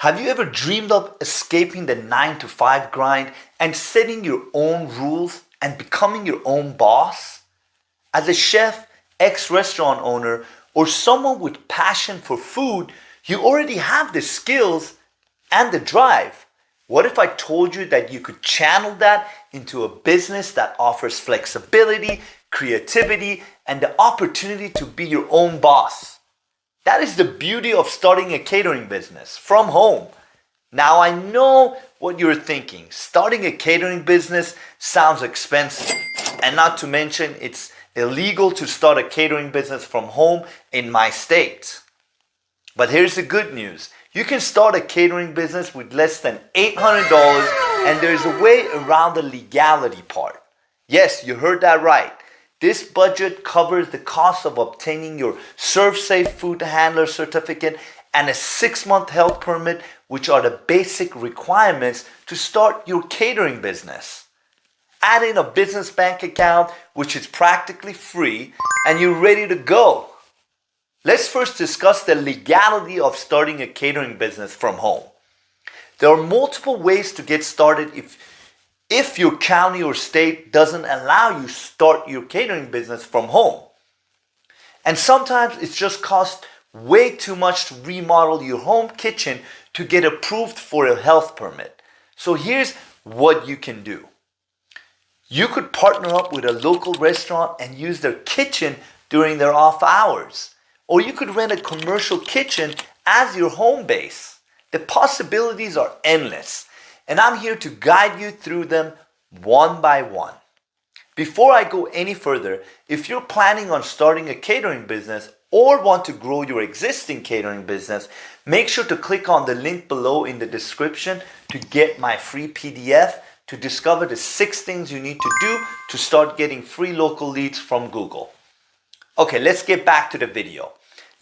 Have you ever dreamed of escaping the 9 to 5 grind and setting your own rules and becoming your own boss? As a chef, ex-restaurant owner, or someone with passion for food, you already have the skills and the drive. What if I told you that you could channel that into a business that offers flexibility, creativity, and the opportunity to be your own boss? That is the beauty of starting a catering business from home. Now I know what you're thinking. Starting a catering business sounds expensive. And not to mention, it's illegal to start a catering business from home in my state. But here's the good news. You can start a catering business with less than $800, and there's a way around the legality part. Yes, you heard that right. This budget covers the cost of obtaining your ServSafe food handler certificate and a 6-month health permit, which are the basic requirements to start your catering business. Add in a business bank account, which is practically free, and you're ready to go. Let's first discuss the legality of starting a catering business from home. There are multiple ways to get started if your county or state doesn't allow you start your catering business from home. And sometimes it just costs way too much to remodel your home kitchen to get approved for a health permit. So here's what you can do. You could partner up with a local restaurant and use their kitchen during their off hours. Or you could rent a commercial kitchen as your home base. The possibilities are endless, and I'm here to guide you through them one by one. Before I go any further, if you're planning on starting a catering business or want to grow your existing catering business, make sure to click on the link below in the description to get my free PDF to discover the 6 things you need to do to start getting free local leads from Google. Okay, let's get back to the video.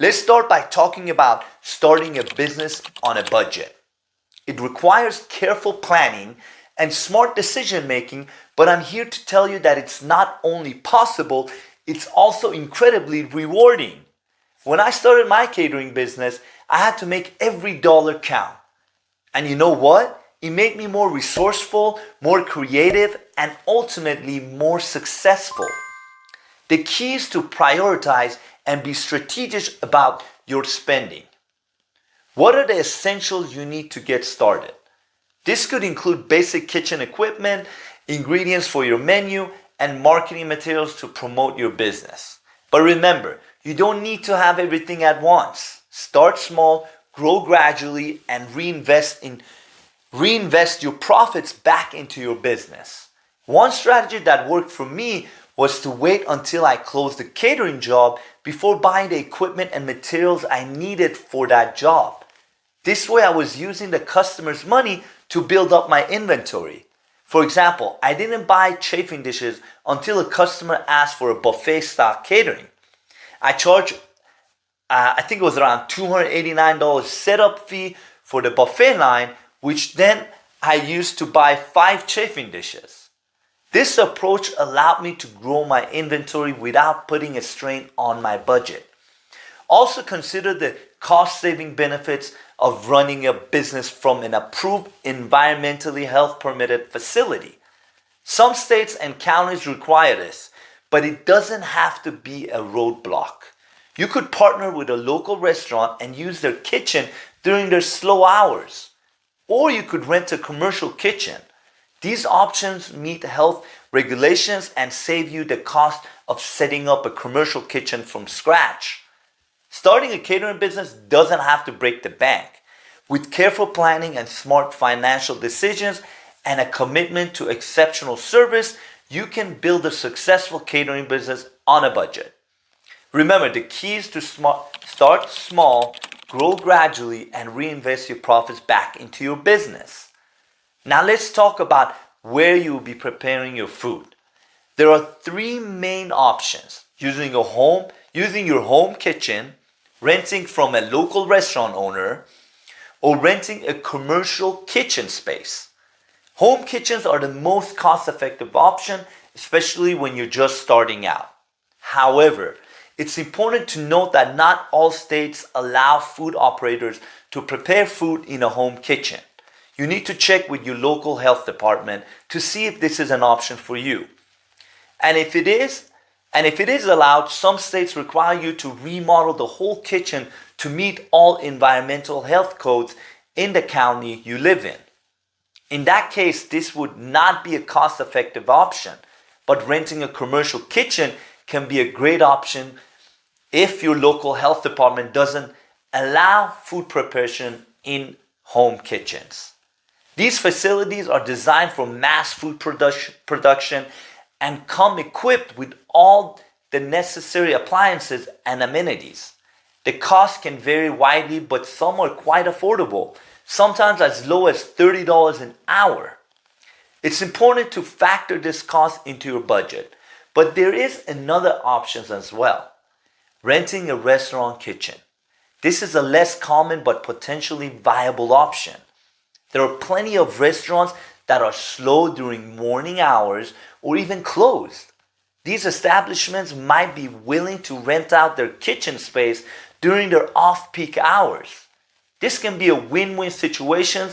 Let's start by talking about starting a business on a budget. It requires careful planning and smart decision making, but I'm here to tell you that it's not only possible, it's also incredibly rewarding. When I started my catering business, I had to make every dollar count. And you know what? It made me more resourceful, more creative, and ultimately more successful. The key is to prioritize and be strategic about your spending. What are the essentials you need to get started? This could include basic kitchen equipment, ingredients for your menu, and marketing materials to promote your business. But remember, you don't need to have everything at once. Start small, grow gradually, and reinvest your profits back into your business. One strategy that worked for me was to wait until I closed the catering job before buying the equipment and materials I needed for that job. This way I was using the customer's money to build up my inventory. For example, I didn't buy chafing dishes until a customer asked for a buffet style catering. I charged, I think it was around $289 setup fee for the buffet line, which then I used to buy 5 chafing dishes. This approach allowed me to grow my inventory without putting a strain on my budget. Also consider the cost-saving benefits of running a business from an approved environmentally health permitted facility. Some states and counties require this, but it doesn't have to be a roadblock. You could partner with a local restaurant and use their kitchen during their slow hours. Or you could rent a commercial kitchen. These options meet health regulations and save you the cost of setting up a commercial kitchen from scratch. Starting a catering business doesn't have to break the bank. With careful planning and smart financial decisions and a commitment to exceptional service, you can build a successful catering business on a budget. Remember, the key is to start small, grow gradually, and reinvest your profits back into your business. Now let's talk about where you will be preparing your food. There are 3 main options: using your home kitchen, renting from a local restaurant owner, or renting a commercial kitchen space. Home kitchens are the most cost-effective option, especially when you're just starting out. However, it's important to note that not all states allow food operators to prepare food in a home kitchen. You need to check with your local health department to see if this is an option for you. And if it is allowed, some states require you to remodel the whole kitchen to meet all environmental health codes in the county you live in. In that case, this would not be a cost-effective option, but renting a commercial kitchen can be a great option if your local health department doesn't allow food preparation in home kitchens. These facilities are designed for mass food production and come equipped with all the necessary appliances and amenities. The cost can vary widely, but some are quite affordable, sometimes as low as $30 an hour. It's important to factor this cost into your budget, but there is another option as well: renting a restaurant kitchen. This is a less common but potentially viable option. There are plenty of restaurants that are slow during morning hours or even closed. These establishments might be willing to rent out their kitchen space during their off-peak hours. This can be a win-win situation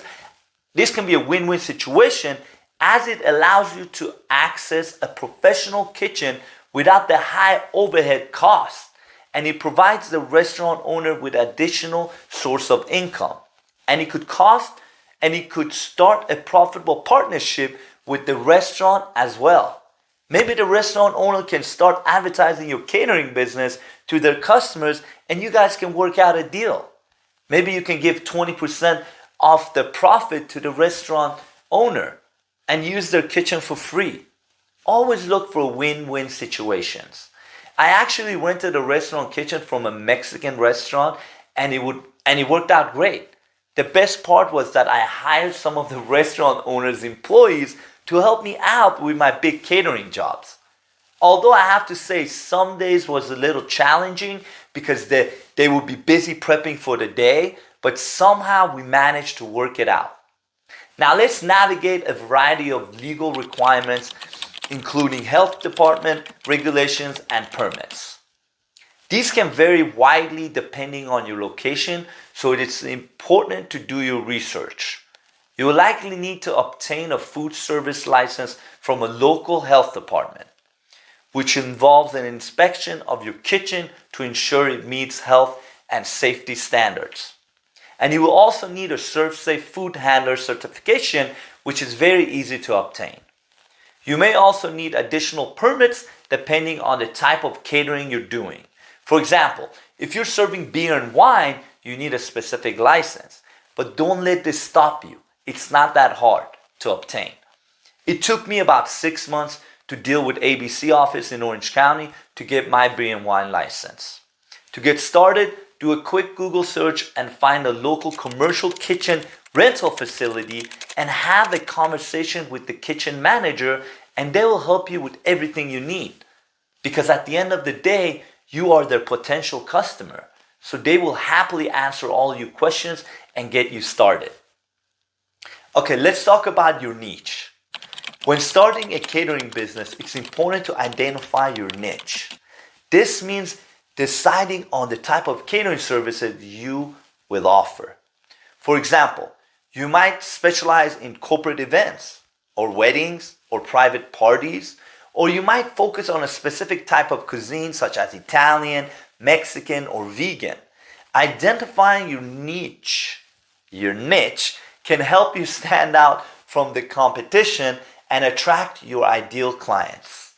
as it allows you to access a professional kitchen without the high overhead costs, and it provides the restaurant owner with additional source of income. And it could start a profitable partnership with the restaurant as well. Maybe the restaurant owner can start advertising your catering business to their customers and you guys can work out a deal. Maybe you can give 20% of the profit to the restaurant owner and use their kitchen for free. Always look for win-win situations. I actually rented a restaurant kitchen from a Mexican restaurant and it worked out great. The best part was that I hired some of the restaurant owner's employees to help me out with my big catering jobs. Although I have to say some days was a little challenging because they would be busy prepping for the day, but somehow we managed to work it out. Now let's navigate a variety of legal requirements, including health department regulations and permits. These can vary widely depending on your location, so it's important to do your research. You will likely need to obtain a food service license from a local health department, which involves an inspection of your kitchen to ensure it meets health and safety standards. And you will also need a ServSafe food handler certification, which is very easy to obtain. You may also need additional permits depending on the type of catering you're doing. For example, if you're serving beer and wine, you need a specific license. But don't let this stop you. It's not that hard to obtain. It took me about 6 months to deal with ABC office in Orange County to get my beer and wine license. To get started, do a quick Google search and find a local commercial kitchen rental facility and have a conversation with the kitchen manager, and they will help you with everything you need. Because at the end of the day, you are their potential customer. So they will happily answer all your questions and get you started. Okay, let's talk about your niche. When starting a catering business, it's important to identify your niche. This means deciding on the type of catering services you will offer. For example, you might specialize in corporate events or weddings or private parties, or you might focus on a specific type of cuisine such as Italian, Mexican, or vegan. Identifying your niche can help you stand out from the competition and attract your ideal clients.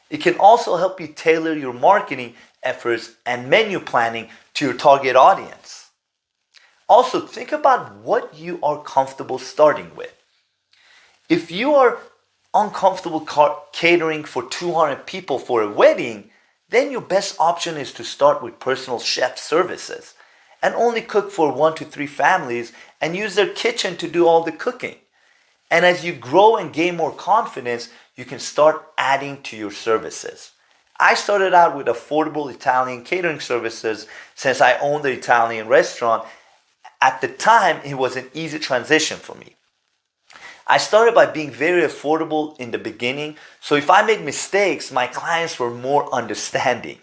It can also help you tailor your marketing efforts and menu planning to your target audience. Also, think about what you are comfortable starting with. If you are uncomfortable catering for 200 people for a wedding, then your best option is to start with personal chef services and only cook for 1 to 3 families and use their kitchen to do all the cooking. And as you grow and gain more confidence, you can start adding to your services. I started out with affordable Italian catering services since I owned the Italian restaurant. At the time, it was an easy transition for me. I started by being very affordable in the beginning, so if I made mistakes, my clients were more understanding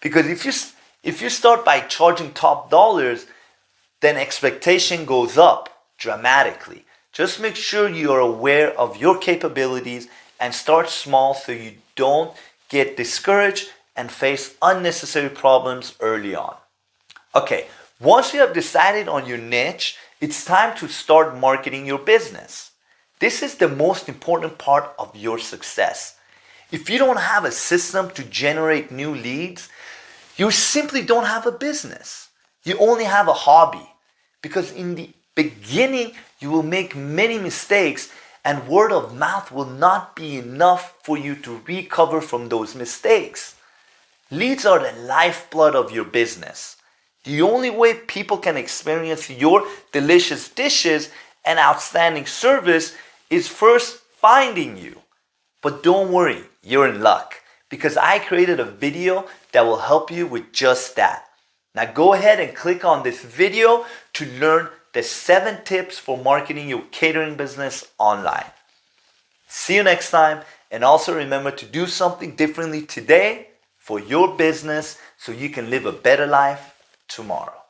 Because if you start by charging top dollars, then expectation goes up dramatically. Just make sure you are aware of your capabilities and start small so you don't get discouraged and face unnecessary problems early on. Okay, once you have decided on your niche, it's time to start marketing your business. This is the most important part of your success. If you don't have a system to generate new leads, you simply don't have a business. You only have a hobby. Because in the beginning, you will make many mistakes and word of mouth will not be enough for you to recover from those mistakes. Leads are the lifeblood of your business. The only way people can experience your delicious dishes and outstanding service is first finding you. But don't worry, you're in luck because I created a video that will help you with just that. Now go ahead and click on this video to learn the 7 tips for marketing your catering business online. See you next time, and also remember to do something differently today for your business so you can live a better life tomorrow.